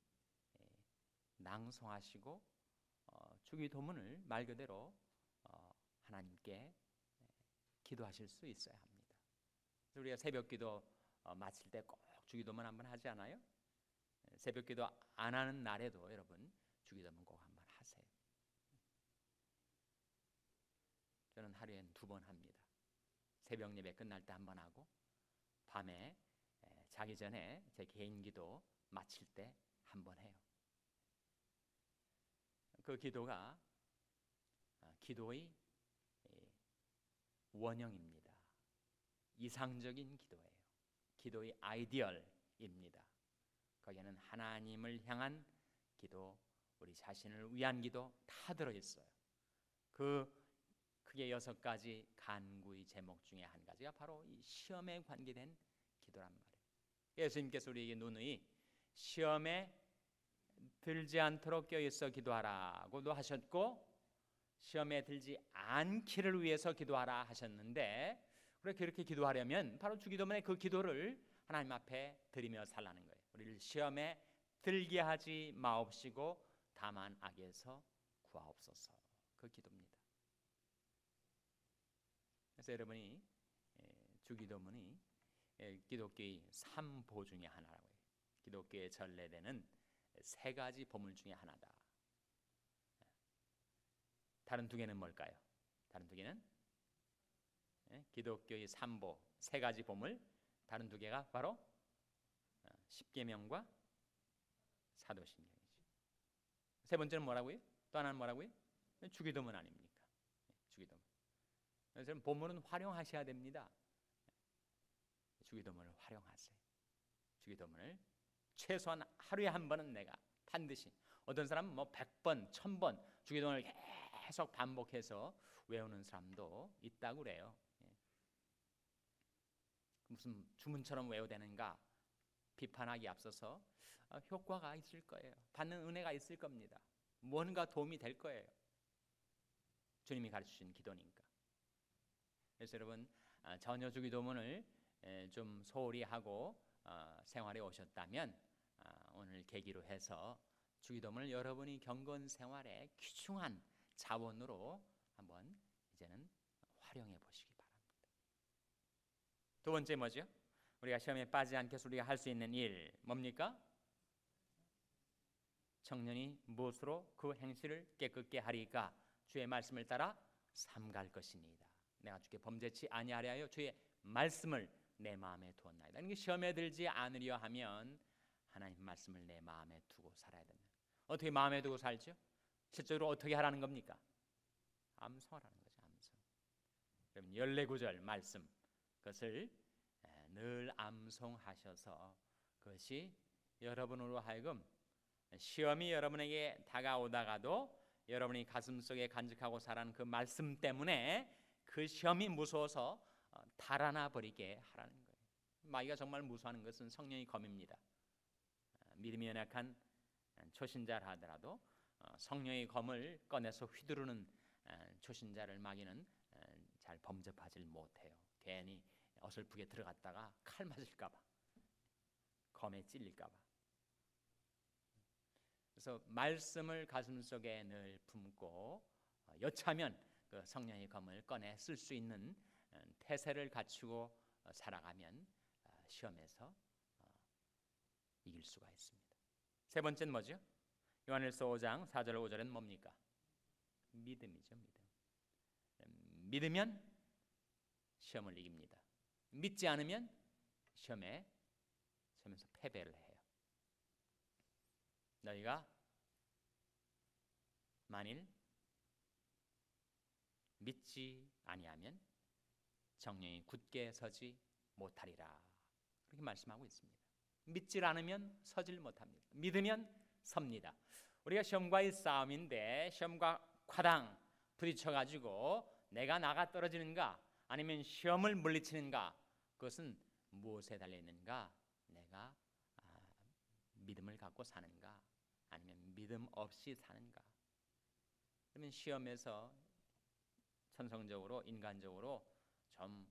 낭송하시고 주기도문을 말 그대로 하나님께 기도하실 수 있어야 합니다. 우리가 새벽기도 마칠 때 꼭 주기도문 한번 하지 않아요? 새벽기도 안 하는 날에도 여러분 주기도문 꼭 한번 하세요. 저는 하루에 2번 합니다. 새벽 예배 끝날 때 한번 하고 밤에 자기 전에 제 개인 기도 마칠 때 한번 해요. 그 기도가 기도의 원형입니다. 이상적인 기도예요. 기도의 아이디얼입니다. 거기에는 하나님을 향한 기도, 우리 자신을 위한 기도 다 들어있어요. 그 크게 6가지 간구의 제목 중에 한 가지가 바로 이 시험에 관계된 기도란 말이에요. 예수님께서 우리에게 누누이 시험에 들지 않도록 껴있어 기도하라고도 하셨고 시험에 들지 않기를 위해서 기도하라 하셨는데 그렇게 기도하려면 바로 주기도문의 그 기도를 하나님 앞에 드리며 살라는 거예요. 우리를 시험에 들게 하지 마옵시고 다만 악에서 구하옵소서. 그 기도입니다. 그래서 여러분이 주기도문이 기독교의 3보 중에 하나라고 해요. 기독교의 전례되는 3가지 보물 중에 하나다. 다른 두 개는 뭘까요? 다른 두 개는 기독교의 삼보 세 가지 보물, 다른 두 개가 바로 십계명과 사도신경이죠. 세 번째는 뭐라고요? 또 하나는 뭐라고요? 주기도문 아닙니까? 주기도문. 그래서 보물은 활용하셔야 됩니다. 주기도문을 활용하세요. 주기도문을 최소한 하루에 한 번은 내가 반드시, 어떤 사람은 뭐 100번, 1000번 주기도문을 계속 반복해서 외우는 사람도 있다고 그래요. 무슨 주문처럼 외워되는가 비판하기 앞서서 효과가 있을 거예요. 받는 은혜가 있을 겁니다. 뭔가 도움이 될 거예요. 주님이 가르치신 기도니까. 그래서 여러분 전혀 주기도문을 좀 소홀히 하고 생활에 오셨다면 오늘 계기로 해서 주기도문을 여러분이 경건 생활의 귀중한 자원으로 한번 이제는 활용해 보시기 바랍니다. 두 번째 뭐죠? 우리가 시험에 빠지지 않게 해서 우리가 할 수 있는 일 뭡니까? 청년이 무엇으로 그 행실을 깨끗게 하리까? 주의 말씀을 따라 삼갈 것이니이다. 내가 주께 범죄치 아니하려 하여 주의 말씀을 내 마음에 두었나이다. 이게 시험에 들지 않으려 하면 하나님 말씀을 내 마음에 두고 살아야 됩니다. 어떻게 마음에 두고 살죠? 실제로 어떻게 하라는 겁니까? 암송하라는 거죠. 암송. 그럼 14구절 말씀 그것을 늘 암송하셔서 그것이 여러분으로 하여금 시험이 여러분에게 다가오다가도 여러분이 가슴속에 간직하고 살아가는 그 말씀 때문에 그 시험이 무서워서 달아나 버리게 하라는 거예요. 마귀가 정말 무서워하는 것은 성령의 검입니다. 믿음이 연약한 초신자라 하더라도 성령의 검을 꺼내서 휘두르는 초신자를 마귀는 잘 범접하지 못해요. 괜히 어설프게 들어갔다가 칼 맞을까 봐, 검에 찔릴까 봐. 그래서 말씀을 가슴속에 늘 품고 여차하면 그 성령의 검을 꺼내 쓸 수 있는 태세를 갖추고 살아가면 시험에서 이길 수가 있습니다. 세 번째는 뭐죠? 요한일서 5장 4절 5절은 뭡니까? 믿음이죠. 믿으면 시험을 이깁니다. 믿지 않으면 시험에서 패배를 해요. 너희가 만일 믿지 아니하면 정령이 굳게 서지 못하리라. 그렇게 말씀하고 있습니다. 믿질 않으면 서질 못합니다. 믿으면 섭니다. 우리가 시험과의 싸움인데 시험과 과당 부딪혀가지고 내가 나가 떨어지는가 아니면 시험을 물리치는가, 그것은 무엇에 달려있는가? 내가 믿음을 갖고 사는가 아니면 믿음 없이 사는가. 그러면 시험에서 천성적으로 인간적으로 좀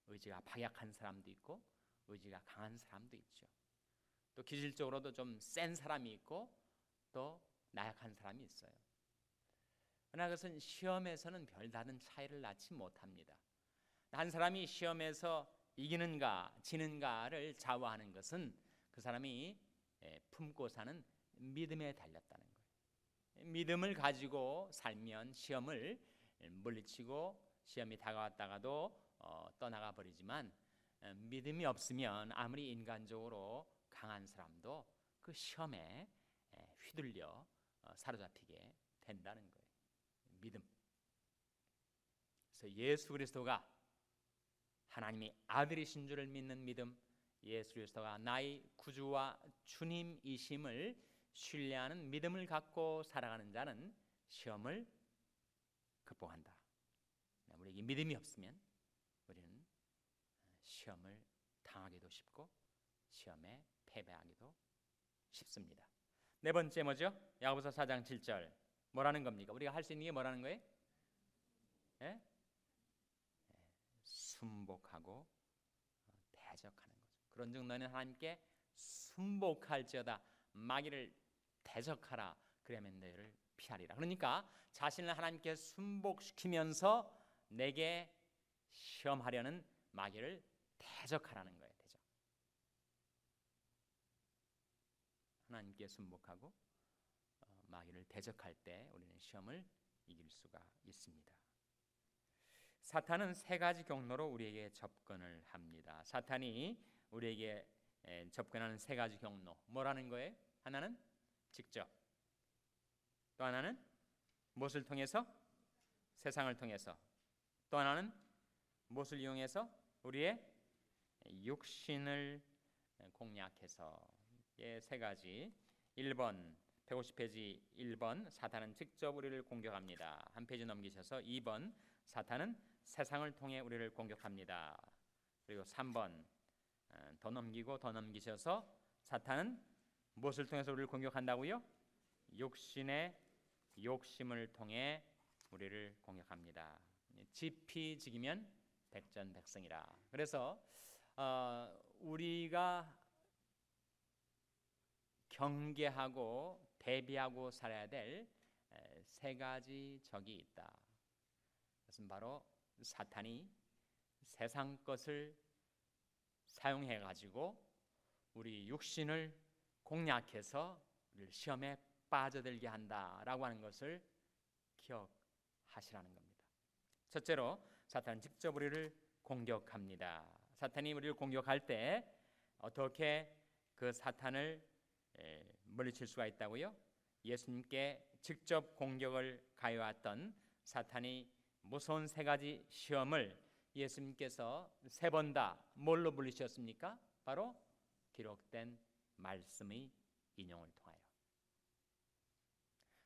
의지가 박약한 사람도 있고 의지가 강한 사람도 있죠. 또 기질적으로도 좀 센 사람이 있고 또 나약한 사람이 있어요. 그러나 그것은 시험에서는 별다른 차이를 낳지 못합니다. 한 사람이 시험에서 이기는가 지는가를 좌우하는 것은 그 사람이 품고 사는 믿음에 달렸다는 거예요. 믿음을 가지고 살면 시험을 물리치고 시험이 다가왔다가도 떠나가 버리지만 믿음이 없으면 아무리 인간적으로 강한 사람도 그 시험에 휘둘려 사로잡히게 된다는 거예요. 믿음. 그래서 예수 그리스도가 하나님의 아들이신 줄을 믿는 믿음, 예수 그리스도가 나의 구주와 주님이심을 신뢰하는 믿음을 갖고 살아가는 자는 시험을 극복한다. 우리에게 믿음이 없으면 우리는 시험을 당하기도 쉽고 시험에 패배하기도 쉽습니다. 네 번째 뭐죠? 야고보서 4장 7절 뭐라는 겁니까? 우리가 할 수 있는 게 뭐라는 거예요? 순복하고 대적하는 거죠. 그런즉 너는 하나님께 순복할지어다. 마귀를 대적하라. 그러면 너희를 피하리라. 그러니까 자신을 하나님께 순복시키면서 내게 시험하려는 마귀를 대적하라는 거예요. 대적. 하나님께 순복하고 마귀를 대적할 때 우리는 시험을 이길 수가 있습니다. 사탄은 세 가지 경로로 우리에게 접근을 합니다. 사탄이 우리에게 접근하는 세 가지 경로, 뭐라는 거예요? 하나는 직접, 또 하나는 무엇을 통해서? 세상을 통해서. 또 하나는 무엇을 이용해서? 우리의 육신을 공략해서. 세 가지. 1번 150페이지 1번 사탄은 직접 우리를 공격합니다. 한 페이지 넘기셔서 2번 사탄은 세상을 통해 우리를 공격합니다. 그리고 3번 더 넘기셔서 사탄은 무엇을 통해서 우리를 공격한다고요? 육신의 욕심을 통해 우리를 공격합니다. 지피지기면 백전백승이라. 그래서 우리가 경계하고 대비하고 살아야 될 세 가지 적이 있다. 그것은 바로 사탄이 세상 것을 사용해 가지고 우리 육신을 공략해서 우리를 시험에 빠져들게 한다라고 하는 것을 기억하시라는 겁니다. 첫째로 사탄은 직접 우리를 공격합니다. 사탄이 우리를 공격할 때 어떻게 그 사탄을 물리칠 수가 있다고요? 예수님께 직접 공격을 가해왔던 사탄이 무서운 세 가지 시험을 예수님께서 세 번 다 뭘로 물리셨습니까? 바로 기록된 말씀의 인용을 통하여.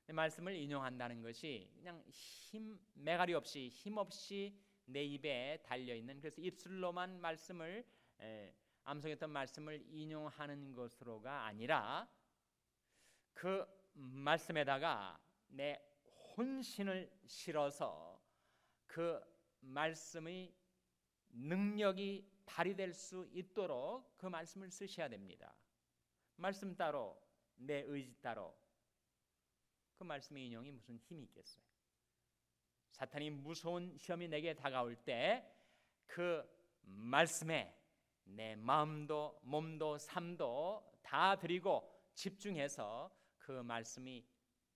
말씀을 인용한다는 것이 그냥 매가리 없이 힘없이 내 입에 달려있는, 그래서 입술로만 말씀을 암송했던 말씀을 인용하는 것으로가 아니라 그 말씀에다가 내 혼신을 실어서 그 말씀의 능력이 발휘될 수 있도록 그 말씀을 쓰셔야 됩니다. 말씀 따로 내 의지 따로 그 말씀의 인용이 무슨 힘이 있겠어요? 사탄이 무서운 시험이 내게 다가올 때 그 말씀에 내 마음도 몸도 삶도 다 드리고 집중해서 그 말씀이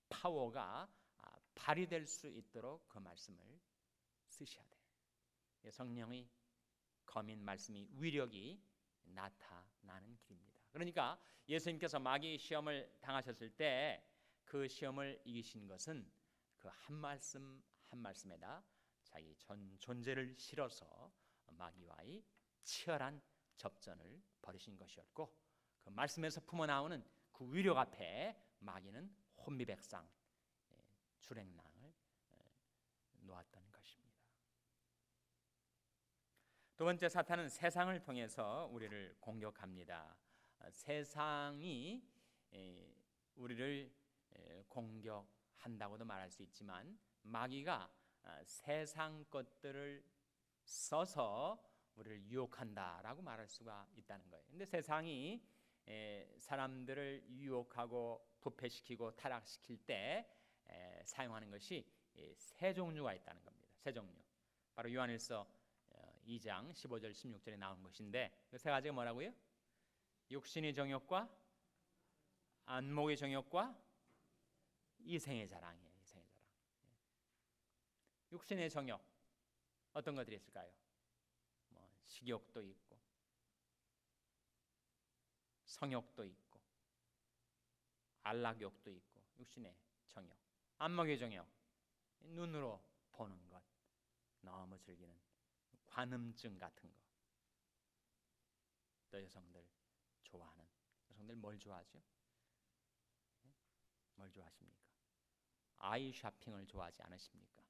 파워가 발휘될 수 있도록 그 말씀을 쓰셔야 돼요. 성령의 거민 말씀이 위력이 나타나는 길입니다. 그러니까 예수님께서 마귀 시험을 당하셨을 때 그 시험을 이기신 것은 그 한 말씀 한 말씀에다 자기 전 존재를 실어서 마귀와의 치열한 접전을 벌이신 것이었고, 그 말씀에서 품어나오는 그 위력 앞에 마귀는 혼미백상 주랭랑을 놓았던 것입니다. 두 번째, 사탄은 세상을 통해서 우리를 공격합니다. 세상이 우리를 공격한다고도 말할 수 있지만 마귀가 세상 것들을 써서 우리를 유혹한다라고 말할 수가 있다는 거예요. 근데 세상이 사람들을 유혹하고 부패시키고 타락시킬 때 사용하는 것이 세 종류가 있다는 겁니다. 세 종류. 바로 요한일서 2장 15절 16절에 나온 것인데 그 세 가지가 뭐라고요? 육신의 정욕과 안목의 정욕과 이생의 자랑이에요. 이생의 자랑. 육신의 정욕 어떤 것들이 있을까요? 식욕도 있고 성욕도 있고 안락욕도 있고 육신의 정욕. 안목의 정욕, 눈으로 보는 것, 너무 즐기는 관음증 같은 거. 또 여성들 좋아하는, 여성들 뭘 좋아하죠? 뭘 좋아하십니까? 아이 쇼핑을 좋아하지 않으십니까?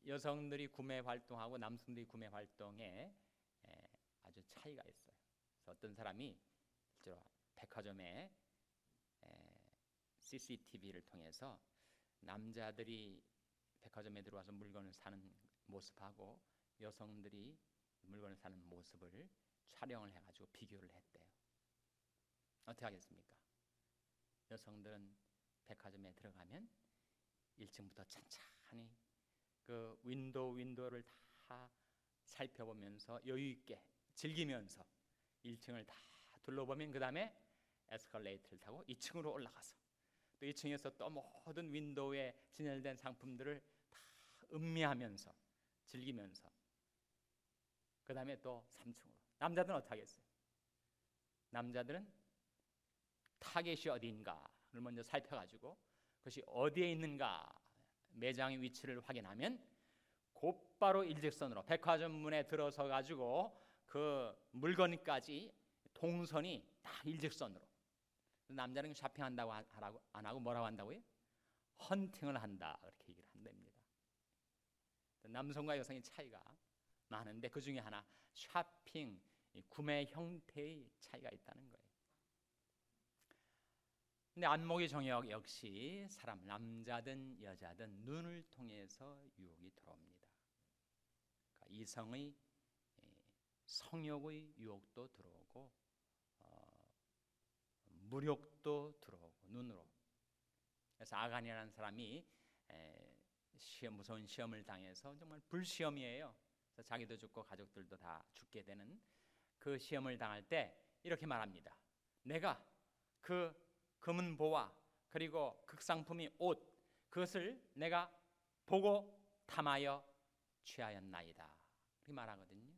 여성들이 구매 활동하고 남성들이 구매 활동에 아주 차이가 있어요. 그래서 어떤 사람이 실제로 백화점에 CCTV를 통해서 남자들이 백화점에 들어와서 물건을 사는 모습하고 여성들이 물건을 사는 모습을 촬영을 해가지고 비교를 했대요. 어떻게 하겠습니까? 여성들은 백화점에 들어가면 1층부터 찬찬히 그 윈도우를 다 살펴보면서 여유 있게 즐기면서 1층을 다 둘러보면 그 다음에 에스컬레이터를 타고 2층으로 올라가서 또 2층에서 또 모든 윈도우에 진열된 상품들을 다 음미하면서 즐기면서 그 다음에 또 3층으로. 남자들은 어떻게 하겠어요? 남자들은 타겟이 어디인가를 먼저 살펴가지고 그것이 어디에 있는가 매장의 위치를 확인하면 곧바로 일직선으로 백화점 문에 들어서 가지고 그 물건까지 동선이 다 일직선으로. 남자는 쇼핑한다고 안 하고 뭐라고 한다고요? 헌팅을 한다, 그렇게 얘기를 한답니다. 남성과 여성의 차이가 많은데 그 중에 하나 쇼핑 구매 형태의 차이가 있다는 거예요. 근데 안목의 정욕 역시 사람, 남자든 여자든 눈을 통해서 유혹이 들어옵니다. 그러니까 이성의 성욕의 유혹도 들어오고 무력도 들어오고 눈으로. 그래서 아간이라는 사람이 무서운 시험을 당해서 정말 불시험이에요. 그래서 자기도 죽고 가족들도 다 죽게 되는 그 시험을 당할 때 이렇게 말합니다. 내가 그 금은 보화 그리고 극상품이 옷, 그것을 내가 보고 탐하여 취하였나이다, 그렇게 말하거든요.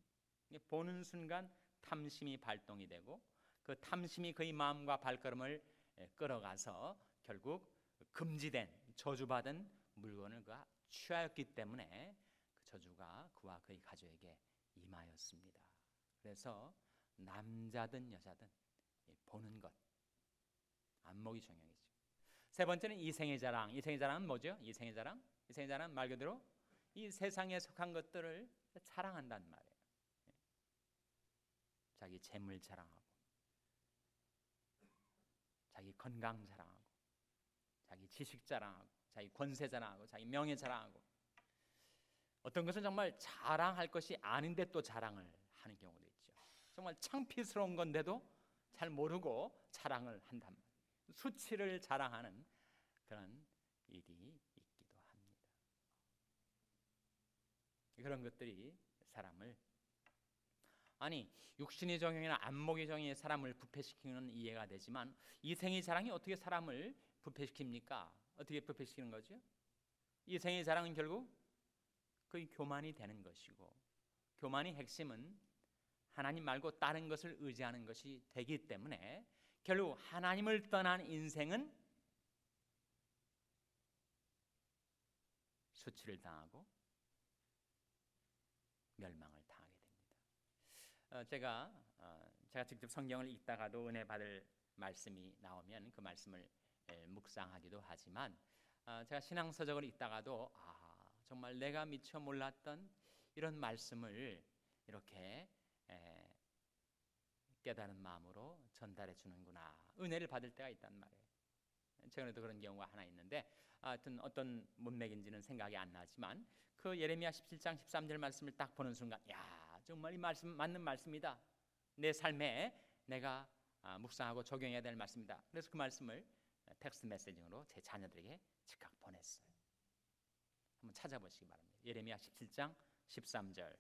보는 순간 탐심이 발동이 되고 그 탐심이 그의 마음과 발걸음을 끌어가서 결국 금지된 저주받은 물건을 그가 취하였기 때문에 그 저주가 그와 그의 가족에게 임하였습니다. 그래서 남자든 여자든 보는 것, 안목이 정형이죠. 세 번째는 이생의 자랑. 이생의 자랑은 뭐죠? 이생의 자랑? 이생의 자랑은 말 그대로 이 세상에 속한 것들을 자랑한다는 말이에요. 자기 재물 자랑하고, 자기 건강 자랑하고, 자기 지식 자랑하고, 자기 권세 자랑하고, 자기 명예 자랑하고. 어떤 것은 정말 자랑할 것이 아닌데 또 자랑을 하는 경우도 있죠. 정말 창피스러운 건데도 잘 모르고 자랑을 한단 말이에요. 수치를 자랑하는 그런 일이 있기도 합니다. 그런 것들이 사람을, 아니 육신의 정욕이나 안목의 정욕이 사람을 부패시키는 이해가 되지만 이생의 자랑이 어떻게 사람을 부패시킵니까? 어떻게 부패시키는 거죠? 이생의 자랑은 결국 그 교만이 되는 것이고, 교만의 핵심은 하나님 말고 다른 것을 의지하는 것이 되기 때문에 결국 하나님을 떠난 인생은 수치를 당하고 멸망을 당하게 됩니다. 제가 직접 성경을 읽다가도 은혜 받을 말씀이 나오면 그 말씀을 묵상하기도 하지만, 제가 신앙서적을 읽다가도 정말 내가 미처 몰랐던 이런 말씀을 이렇게 깨달은 마음으로 전달해 주는구나, 은혜를 받을 때가 있단 말이에요. 최근에도 그런 경우가 하나 있는데, 하여튼 어떤 문맥인지는 생각이 안 나지만 그 예레미야 17장 13절 말씀을 딱 보는 순간, 야, 정말 이 말씀 맞는 말씀이다, 내 삶에 내가 묵상하고 적용해야 될 말씀이다. 그래서 그 말씀을 텍스트 메시징으로 제 자녀들에게 즉각 보냈어요. 한번 찾아보시기 바랍니다. 예레미야 17장 13절.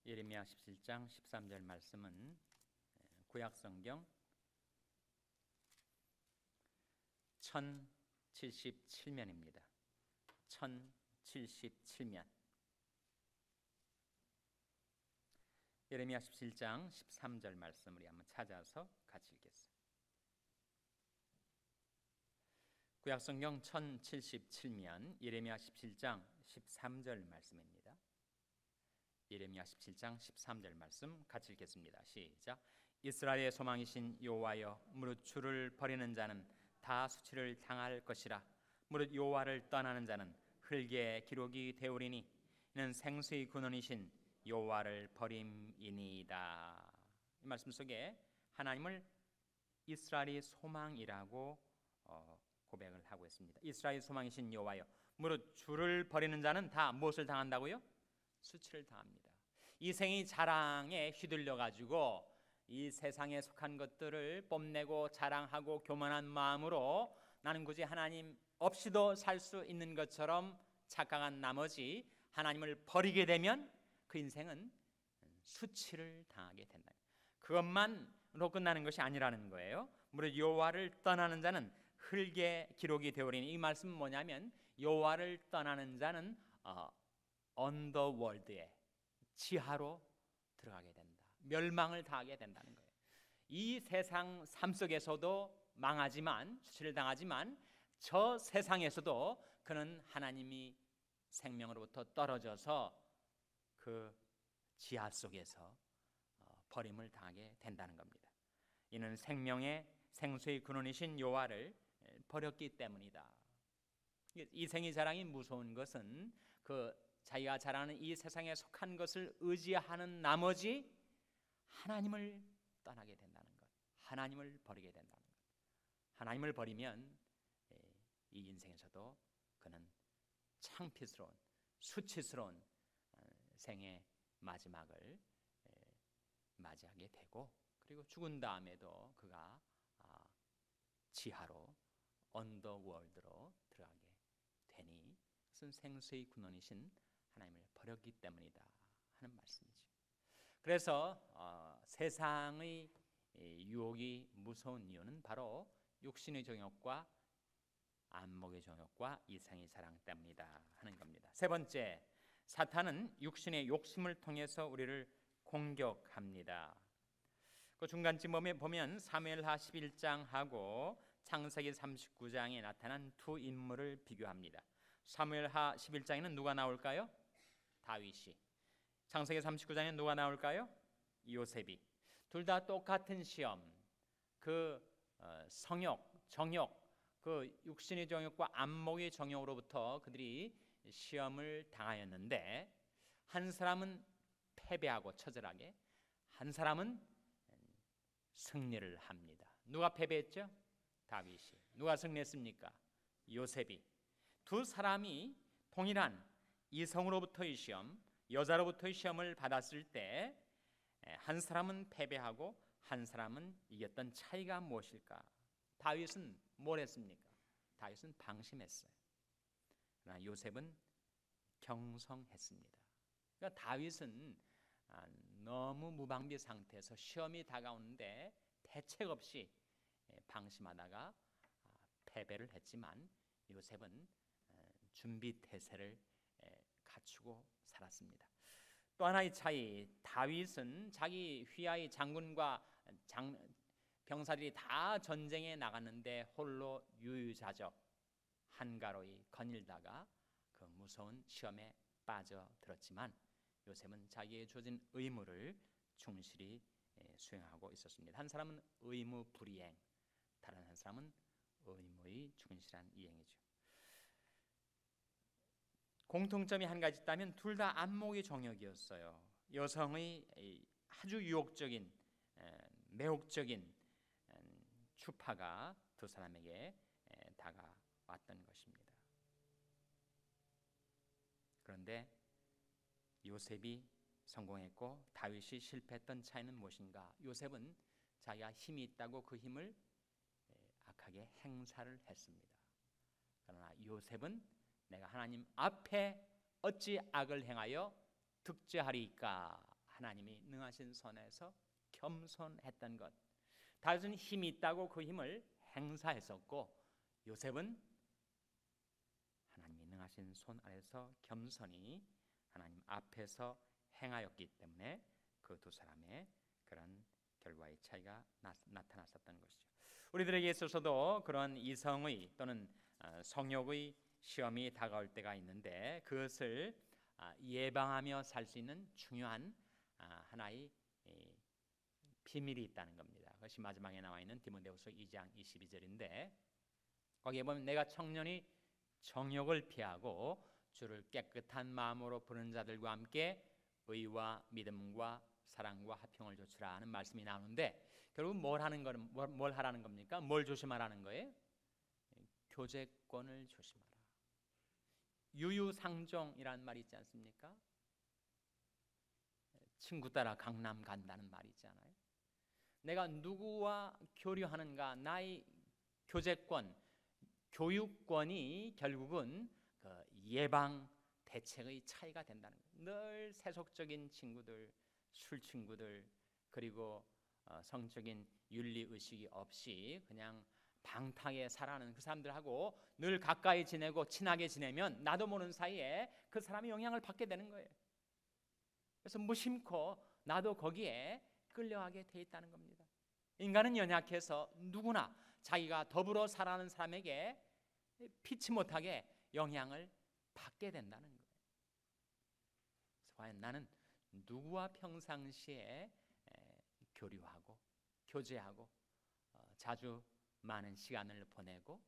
예레미야 17장 13절 말씀은 구약성경 1077면입니다. 1077면. 예레미야 17장 13절 말씀 우리 한번 찾아서 같이 읽겠습니다. 구약성경 1077면 예레미야 17장 13절 말씀입니다. 예레미야 17장 13절 말씀 같이 읽겠습니다. 시작. 이스라엘의 소망이신 여호와여, 무릇 주를 버리는 자는 다 수치를 당할 것이라. 무릇 여호와를 떠나는 자는 흙의 기록이 되오리니 이는 생수의 근원이신 여호와를 버림이니이다. 이 말씀 속에 하나님을 이스라엘의 소망이라고 고백을 하고 있습니다. 이스라엘의 소망이신 여호와여, 무릇 주를 버리는 자는 다 무엇을 당한다고요? 수치를 당합니다. 이 생의 자랑에 휘둘려 가지고 이 세상에 속한 것들을 뽐내고 자랑하고 교만한 마음으로 나는 굳이 하나님 없이도 살 수 있는 것처럼 착각한 나머지 하나님을 버리게 되면 그 인생은 수치를 당하게 된다. 그것만으로 끝나는 것이 아니라는 거예요. 무릇 여호와를 떠나는 자는 흙에 기록이 되오리니, 이 말씀은 뭐냐면 여호와를 떠나는 자는 언더월드에, 지하로 들어가게 된다, 멸망을 당하게 된다는 거예요. 이 세상 삶 속에서도 망하지만, 수치를 당하지만, 저 세상에서도 그는 하나님이 생명으로부터 떨어져서 그 지하 속에서 버림을 당하게 된다는 겁니다. 이는 생수의 근원이신 여호와를 버렸기 때문이다. 이생의 자랑이 무서운 것은 그 자기가 자라는 이 세상에 속한 것을 의지하는 나머지 하나님을 떠나게 된다는 것, 하나님을 버리게 된다는 것. 하나님을 버리면 이 인생에서도 그는 창피스러운, 수치스러운 생의 마지막을 맞이하게 되고, 그리고 죽은 다음에도 그가 지하로, 언더월드로 들어가게 되니 그것은 생수의 근원이신 하나님을 버렸기 때문이다 하는 말씀이죠. 그래서 세상의 유혹이 무서운 이유는 바로 육신의 정욕과 안목의 정욕과 이생의 사랑 때문이다 하는 겁니다. 세 번째, 사탄은 육신의 욕심을 통해서 우리를 공격합니다. 그 중간쯤 보면 사무엘하 11장하고 창세기 39장에 나타난 두 인물을 비교합니다. 사무엘하 11장에는 누가 나올까요? 다윗이. 창세기 39장에는 누가 나올까요? 요셉이. 둘 다 똑같은 시험, 그 성욕, 정욕, 그 육신의 정욕과 안목의 정욕으로부터 그들이 시험을 당하였는데, 한 사람은 패배하고 처절하게, 한 사람은 승리를 합니다. 누가 패배했죠? 다윗이. 누가 승리했습니까? 요셉이. 두 사람이 동일한 이성으로부터의 시험, 여자로부터의 시험을 받았을 때 한 사람은 패배하고 한 사람은 이겼던 차이가 무엇일까? 다윗은 뭘 했습니까? 다윗은 방심했어요. 그러나 요셉은 경성했습니다. 그러니까 다윗은 너무 무방비 상태에서 시험이 다가오는데 대책 없이 방심하다가 패배를 했지만, 요셉은 준비 태세를 갖추고 살았습니다. 또 하나의 차이, 다윗은 자기 휘하의 장군과 병사들이 다 전쟁에 나갔는데 홀로 유유자적 한가로이 거닐다가 그 무서운 시험에 빠져들었지만, 요셉은 자기의 주어진 의무를 충실히 수행하고 있었습니다. 한 사람은 의무 불이행, 다른 한 사람은 의무의 충실한 이행이죠. 공통점이 한 가지 있다면 둘 다 안목의 정욕이었어요. 여성의 아주 유혹적인, 매혹적인 추파가 두 사람에게 다가왔던 것입니다. 그런데 요셉이 성공했고 다윗이 실패했던 차이는 무엇인가? 요셉은 자기가 힘이 있다고 그 힘을 악하게 행사를 했습니다. 그러나 요셉은 내가 하나님 앞에 어찌 악을 행하여 득죄하리까? 하나님이 능하신 손에서 겸손했던 것. 다윗은 힘이 있다고 그 힘을 행사했었고, 요셉은 하나님이 능하신 손 아래서 겸손히 하나님 앞에서 행하였기 때문에 그 두 사람의 그런 결과의 차이가 나타났었던 것이죠. 우리들에게 있어서도 그런 이성의 또는 성욕의 시험이 다가올 때가 있는데, 그것을 예방하며 살 수 있는 중요한 하나의 비밀이 있다는 겁니다. 그것이 마지막에 나와 있는 디모데후서 2장 22절인데, 거기에 보면 내가 청년이 정욕을 피하고 주를 깨끗한 마음으로 부르는 자들과 함께 의와 믿음과 사랑과 화평을 조치라 하는 말씀이 나오는데, 결국 뭘 하라는 겁니까? 뭘 조심하라는 거예요? 교제권을 조심하라. 유유상종이라는 말이 있지 않습니까? 친구 따라 강남 간다는 말이 있잖아요. 내가 누구와 교류하는가, 나의 교제권, 교육권이 결국은 그 예방 대책의 차이가 된다는 거예요. 늘 세속적인 친구들, 술 친구들, 그리고 성적인 윤리 의식이 없이 그냥 방탕하게 살아가는 그 사람들하고 늘 가까이 지내고 친하게 지내면 나도 모르는 사이에 그 사람이 영향을 받게 되는 거예요. 그래서 무심코 나도 거기에 끌려가게 돼 있다는 겁니다. 인간은 연약해서 누구나 자기가 더불어 살아가는 사람에게 피치 못하게 영향을 받게 된다는 거예요. 그래서 과연 나는 누구와 평상시에 교류하고 교제하고 자주 많은 시간을 보내고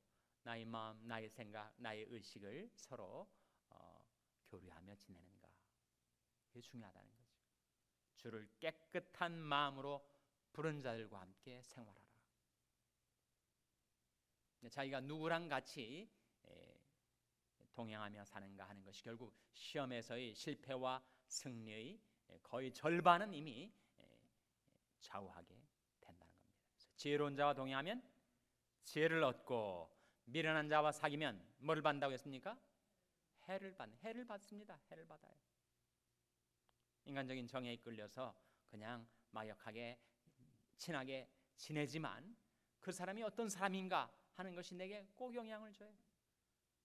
나의 마음, 나의 생각, 나의 의식을 서로 교류하며 지내는가. 그게 중요하다는 거죠. 주를 깨끗한 마음으로 부른 자들과 함께 생활하라. 자기가 누구랑 같이 동행하며 사는가 하는 것이 결국 시험에서의 실패와 승리의 거의 절반은 이미 좌우하게 된다는 겁니다. 지혜로운 자와 동행하면 지혜를 얻고 미련한 자와 사귀면 뭘 받는다고 했습니까? 해를 받습니다. 해를 받아요. 인간적인 정에 이끌려서 그냥 막역하게 친하게 지내지만 그 사람이 어떤 사람인가 하는 것이 내게 꼭 영향을 줘요.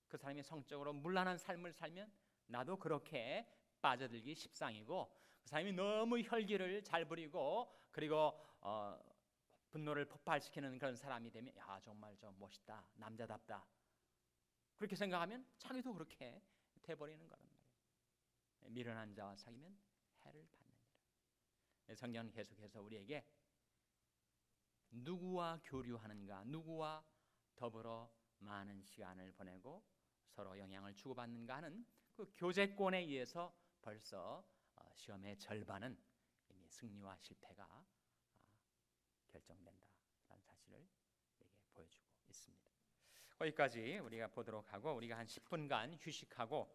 그 사람이 성적으로 문란한 삶을 살면 나도 그렇게 빠져들기 십상이고, 그 사람이 너무 혈기를 잘 부리고 그리고 분노를 폭발시키는 그런 사람이 되면 야 정말 저 멋있다, 남자답다, 그렇게 생각하면 자기도 그렇게 돼버리는 거란 말이에요. 미련한 자와 사귀면 해를 받느니라. 성경은 계속해서 우리에게 누구와 교류하는가, 누구와 더불어 많은 시간을 보내고 서로 영향을 주고받는가 하는 그 교제권에 의해서 벌써 시험의 절반은 이미 승리와 실패가 결정된다라는 사실을 우리에게 보여주고 있습니다. 거기까지 우리가 보도록 하고 우리가 한 10분간 휴식하고